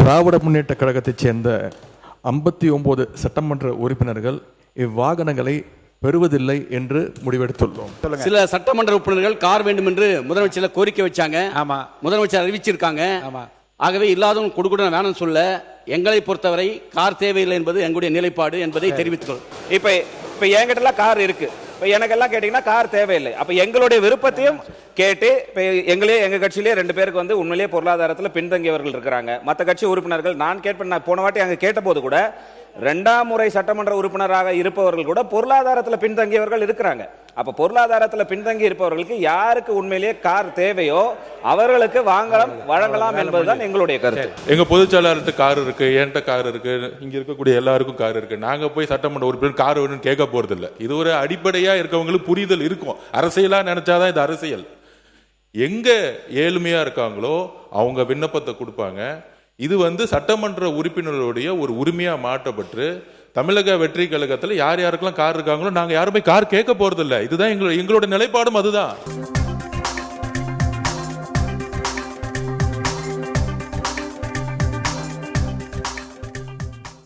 திராவிட முன்னேற்ற கழகத்தைச் சேர்ந்த 59 சட்டமன்ற உறுப்பினர்கள் இவ்வாகனங்களை பெறுவதில்லை என்று முடிவெடுத்துள்ளோம். சில சட்டமன்ற உறுப்பினர்கள் கார் வேண்டும் என்று முதலமைச்சர் கோரிக்கை வச்சாங்க. ஆமா, முதலமைச்சர் அறிவிச்சிருக்காங்க. ஆமா. ஆகவே இல்லாதவங்க கொடுக்கூட வேணும்னு சொல்ல, எங்களை பொறுத்தவரை கார் தேவையில்லை என்பது எங்களுடைய நிலைப்பாடு என்பதை தெரிவித்துக் இப்ப என்கிட்ட கார் இருக்கு. இப்ப எனக்கெல்லாம் கேட்டீங்கன்னா கார் தேவையில்லை. அப்ப எங்களுடைய விருப்பத்தையும் கேட்டு எங்க கட்சியிலேயே 2 பேருக்கு வந்து உண்மையிலேயே பொருளாதாரத்தில் பின்தங்கியவர்கள் இருக்கிறாங்க. மற்ற கட்சி உறுப்பினர்கள் நான் போன வாட்டி அங்க கேட்ட போது கூட 2ஆம் முறை சட்டமன்ற உறுப்பினராக இருப்பவர்கள் கூட பொருளாதாரத்தில் பின்தங்கியவர்கள் இருக்கிறாங்க. அப்ப பொருளாதாரத்தில் பின்தங்கி இருப்பவர்களுக்கு யாருக்கு உண்மையிலேயே கார் தேவையோ அவர்களுக்கு வழங்கலாம் என்பதுதான் எங்களுடைய கருத்து. எங்க பொதுச்செயலாளர்கிட்ட கார் இருக்கு, என்கிட்ட கார் இருக்கு, இங்க இருக்கக்கூடிய எல்லாருக்கும் கார் இருக்கு. நாங்க போய் சட்டமன்ற உறுப்பினர் கார் வேணும்னு கேட்க போறது இல்லை. இது ஒரு அடிப்படையா இருக்கவங்களுக்கு புரிதல் இருக்கும். அரசியலா நினைச்சாதான் இது அரசியல். எங்க ஏழ்மையா இருக்காங்களோ அவங்க விண்ணப்பத்தை கொடுப்பாங்க. இது வந்து சட்டமன்ற உறுப்பினர்களுடைய ஒரு உரிமையா மாற்றப்பட்டு தமிழக வெற்றி கழகத்தில் யார் யாருக்கெல்லாம் கார் இருக்காங்களோ நாங்க யாருமே கார் கேட்க போறது இல்லை. இதுதான் எங்களோட நிலைப்பாடும் அதுதான்.